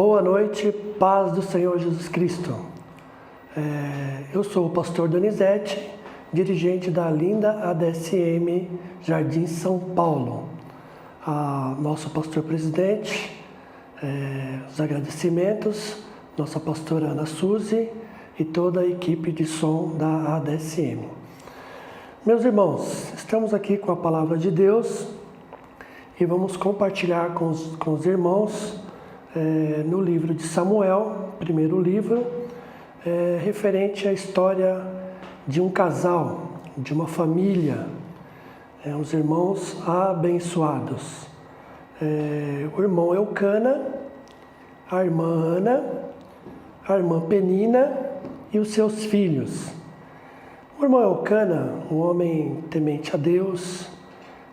Boa noite, paz do Senhor Jesus Cristo. Eu sou o pastor Donizete, dirigente da linda ADSM Jardim São Paulo. Nosso pastor presidente, os agradecimentos, nossa pastora Ana Suzy e toda a equipe de som da ADSM. Meus irmãos, estamos aqui com a palavra de Deus e vamos compartilhar com os irmãos no livro de Samuel, primeiro livro, referente à história de um casal, de uma família, os irmãos abençoados. O irmão Eucana, a irmã Ana, a irmã Penina e os seus filhos. O irmão Eucana, um homem temente a Deus,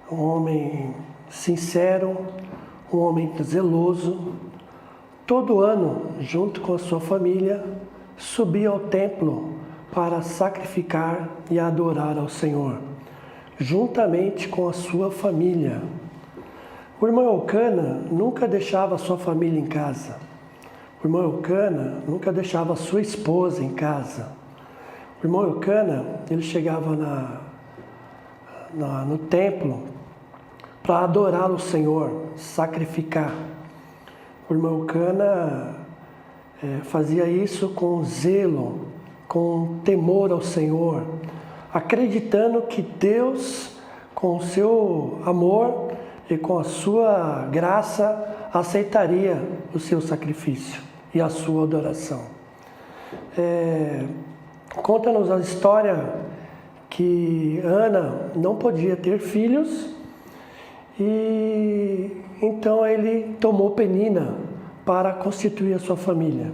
um homem sincero, um homem zeloso, todo ano, junto com a sua família, subia ao templo para sacrificar e adorar ao Senhor, juntamente com a sua família. O irmão Eucana nunca deixava a sua família em casa. O irmão Eucana nunca deixava a sua esposa em casa. O irmão Eucana, ele chegava no templo para adorar o Senhor, sacrificar. O irmão Eucana fazia isso com zelo, com temor ao Senhor, acreditando que Deus, com o seu amor e com a sua graça, aceitaria o seu sacrifício e a sua adoração. Conta-nos a história que Ana não podia ter filhos e então ele tomou Penina para constituir a sua família.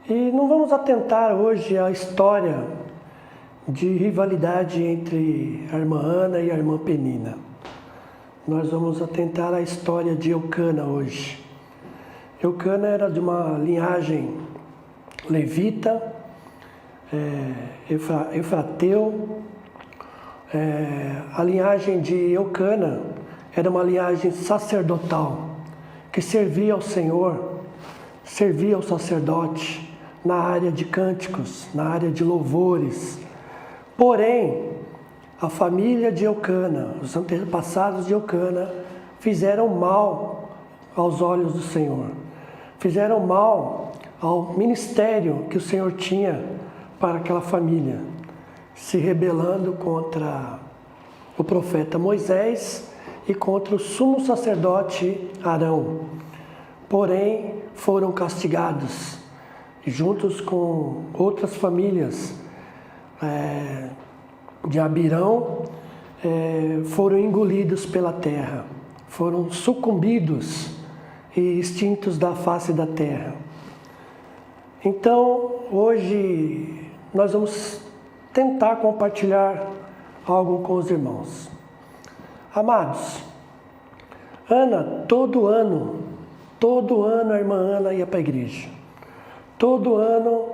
E não vamos atentar hoje à história de rivalidade entre a irmã Ana e a irmã Penina. Nós vamos atentar à história de Eucana hoje. Eucana era de uma linhagem levita, efrateu. A linhagem de Eucana era uma linhagem sacerdotal, que servia ao Senhor, servia ao sacerdote na área de cânticos, na área de louvores. Porém, a família de Eucana, os antepassados de Eucana, fizeram mal aos olhos do Senhor. Fizeram mal ao ministério que o Senhor tinha para aquela família, se rebelando contra o profeta Moisés e contra o sumo sacerdote Arão. Porém, foram castigados, juntos com outras famílias de Abirão, foram engolidos pela terra, foram sucumbidos e extintos da face da terra. Então, hoje, nós vamos tentar compartilhar algo com os irmãos. Amados, Ana, todo ano a irmã Ana ia para a igreja. Todo ano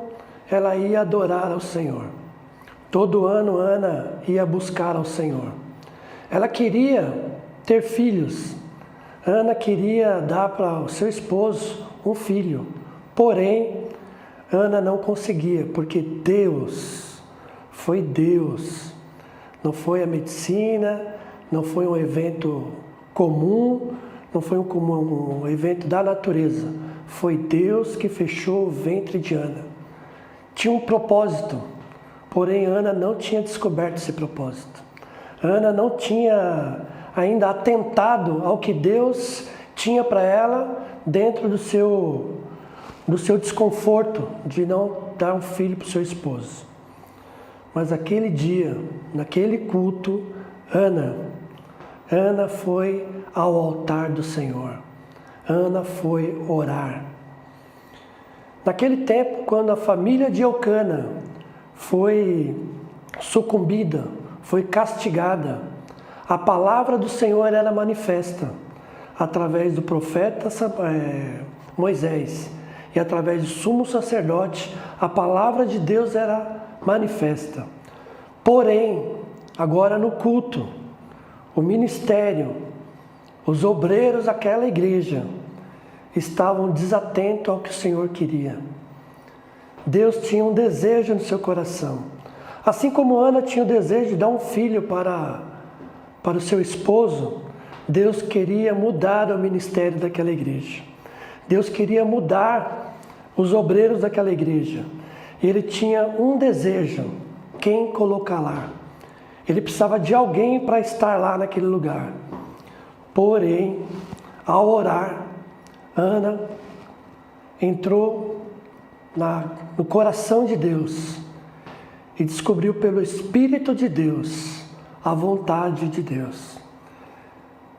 ela ia adorar ao Senhor. Todo ano Ana ia buscar ao Senhor. Ela queria ter filhos. Ana queria dar para o seu esposo um filho. Porém, Ana não conseguia, porque Deus, foi Deus. Não foi a medicina, não foi um evento comum, não foi um evento da natureza. Foi Deus que fechou o ventre de Ana. Tinha um propósito, porém Ana não tinha descoberto esse propósito. Ana não tinha ainda atentado ao que Deus tinha para ela dentro do seu desconforto de não dar um filho para o seu esposo. Mas aquele dia, naquele culto, Ana foi ao altar do Senhor. Ana foi orar. Naquele tempo, quando a família de Eucana foi sucumbida, foi castigada, a palavra do Senhor era manifesta através do profeta Moisés e através do sumo sacerdote. A palavra de Deus era manifesta. Porém, agora no culto, o ministério, os obreiros daquela igreja estavam desatentos ao que o Senhor queria. Deus tinha um desejo no seu coração. Assim como Ana tinha o desejo de dar um filho para o seu esposo, Deus queria mudar o ministério daquela igreja. Deus queria mudar os obreiros daquela igreja. E Ele tinha um desejo: quem colocar lá. Ele precisava de alguém para estar lá naquele lugar. Porém, ao orar, Ana entrou no coração de Deus e descobriu pelo Espírito de Deus a vontade de Deus.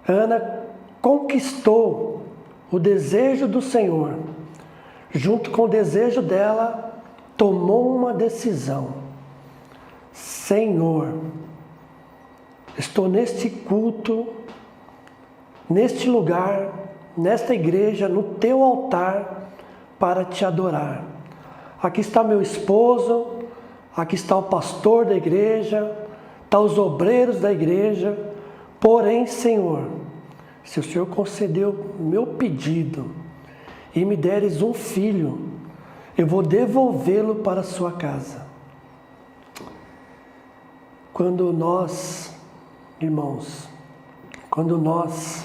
Ana conquistou o desejo do Senhor. Junto com o desejo dela, tomou uma decisão: Senhor, estou neste culto, neste lugar, nesta igreja, no teu altar, para te adorar. Aqui está meu esposo, aqui está o pastor da igreja, está os obreiros da igreja. Porém, Senhor, se o Senhor concedeu meu pedido e me deres um filho, eu vou devolvê-lo para a sua casa. Quando nós, irmãos, quando nós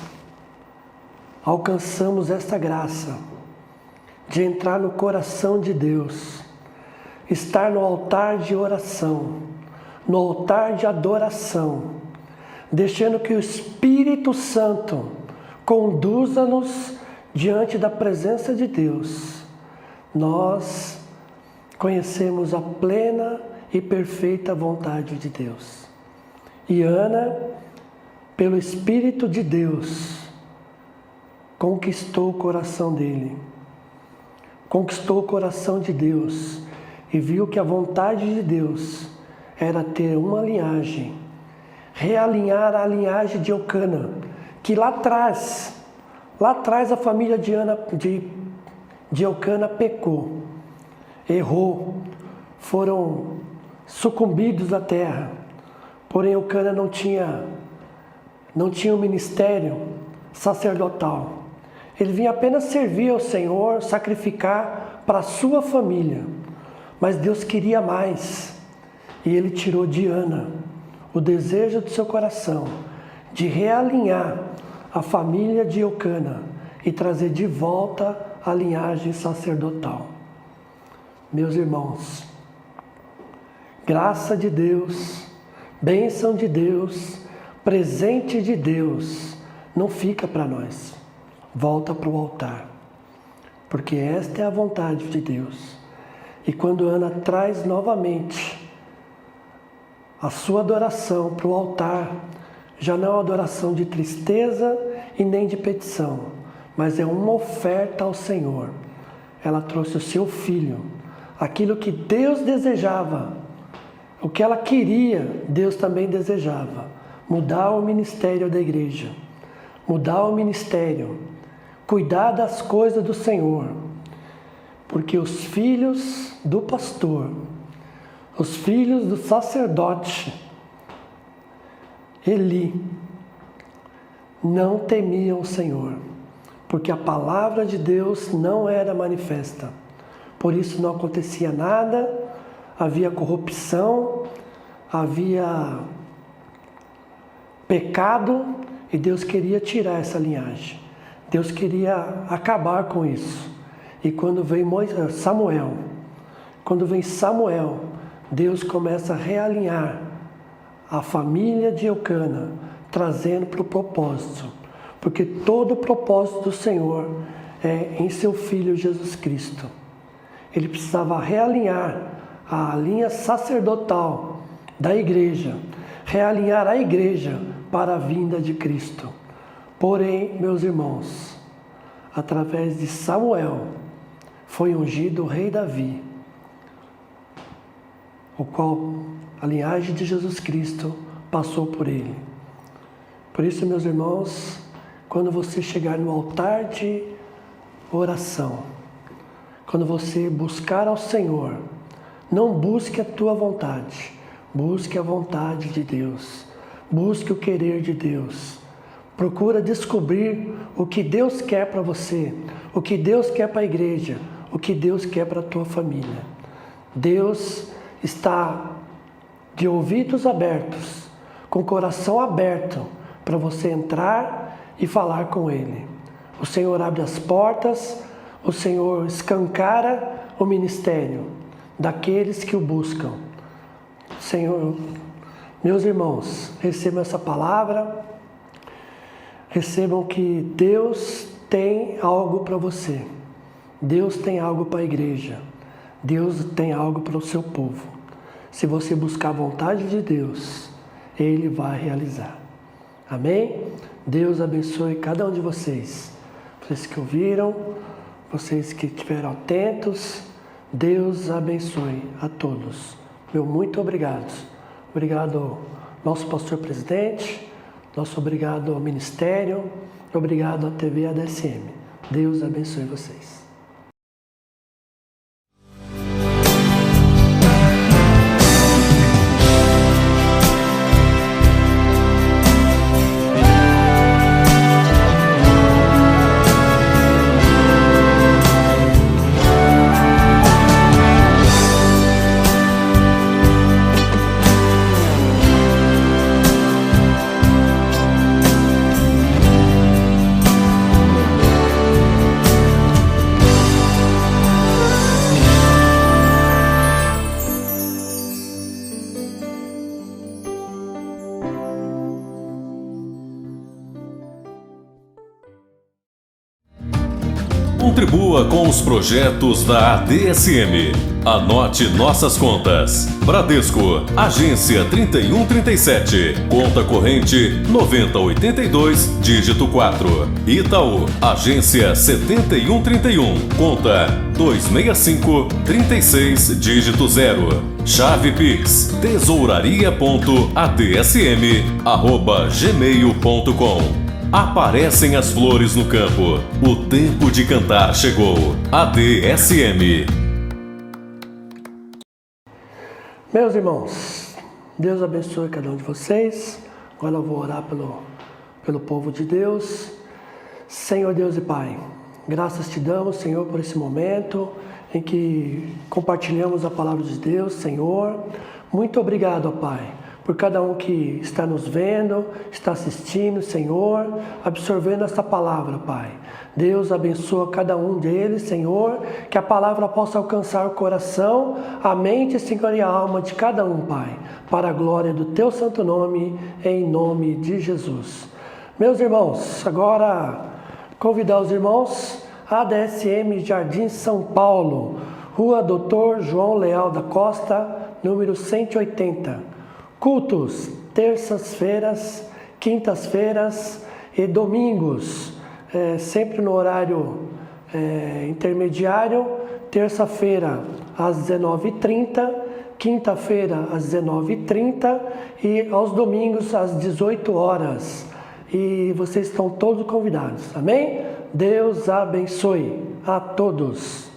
alcançamos esta graça de entrar no coração de Deus, estar no altar de oração, no altar de adoração, deixando que o Espírito Santo conduza-nos diante da presença de Deus, nós conhecemos a plena e perfeita vontade de Deus. E Ana, pelo Espírito de Deus, conquistou o coração dele, conquistou o coração de Deus e viu que a vontade de Deus era ter uma linhagem, realinhar a linhagem de Eucana, que lá atrás a família de Eucana pecou, errou, foram sucumbidos à terra. Porém, Eucana não tinha um ministério sacerdotal. Ele vinha apenas servir ao Senhor, sacrificar para a sua família. Mas Deus queria mais. E Ele tirou de Ana o desejo do seu coração de realinhar a família de Eucana e trazer de volta a linhagem sacerdotal. Meus irmãos, graça de Deus, bênção de Deus, presente de Deus, não fica para nós. Volta para o altar, porque esta é a vontade de Deus. E quando Ana traz novamente a sua adoração para o altar, já não é uma adoração de tristeza e nem de petição, mas é uma oferta ao Senhor. Ela trouxe o seu filho, aquilo que Deus desejava, o que ela queria, Deus também desejava. Mudar o ministério da igreja, mudar o ministério, cuidar das coisas do Senhor, porque os filhos do pastor, os filhos do sacerdote Eli, não temiam o Senhor, porque a palavra de Deus não era manifesta. Por isso não acontecia nada, havia corrupção, havia pecado, e Deus queria tirar essa linhagem. Deus queria acabar com isso. E quando vem Samuel, Deus começa a realinhar a família de Eucana, trazendo para o propósito. Porque todo o propósito do Senhor é em seu Filho Jesus Cristo. Ele precisava realinhar a linha sacerdotal da igreja, realinhar a igreja para a vinda de Cristo. Porém, meus irmãos, através de Samuel, foi ungido o rei Davi, o qual a linhagem de Jesus Cristo passou por ele. Por isso, meus irmãos, quando você chegar no altar de oração, quando você buscar ao Senhor, não busque a tua vontade, busque a vontade de Deus, busque o querer de Deus. Procura descobrir o que Deus quer para você, o que Deus quer para a igreja, o que Deus quer para a tua família. Deus está de ouvidos abertos, com o coração aberto, para você entrar e falar com Ele. O Senhor abre as portas, o Senhor escancara o ministério daqueles que o buscam. Senhor, meus irmãos, recebam essa palavra, recebam que Deus tem algo para você. Deus tem algo para a igreja. Deus tem algo para o seu povo. Se você buscar a vontade de Deus, Ele vai realizar. Amém? Deus abençoe cada um de vocês. Vocês que ouviram, vocês que estiveram atentos, Deus abençoe a todos. Meu muito obrigado. Obrigado ao nosso pastor presidente, nosso obrigado ao ministério, obrigado à TV ADSM. Deus abençoe vocês. Contribua com os projetos da ADSM. Anote nossas contas. Bradesco, agência 3137, conta corrente 9082, dígito 4. Itaú, agência 7131, conta 26536, dígito 0. Chave Pix, tesouraria.adsm@gmail.com. Aparecem as flores no campo. O tempo de cantar chegou. ADSM. Meus irmãos, Deus abençoe cada um de vocês. Agora eu vou orar pelo povo de Deus. Senhor Deus e Pai, graças te damos, Senhor, por esse momento em que compartilhamos a palavra de Deus, Senhor. Muito obrigado, ó Pai, por cada um que está nos vendo, está assistindo, Senhor, absorvendo essa palavra, Pai. Deus abençoa cada um deles, Senhor, que a palavra possa alcançar o coração, a mente, Senhor, e a alma de cada um, Pai, para a glória do Teu santo nome, em nome de Jesus. Meus irmãos, agora convidar os irmãos à ADSM Jardim São Paulo, Rua Doutor João Leal da Costa, número 180. Cultos, terças-feiras, quintas-feiras e domingos, sempre no horário intermediário, terça-feira às 19h30, quinta-feira às 19h30 e aos domingos às 18 horas. E vocês estão todos convidados, amém? Deus abençoe a todos.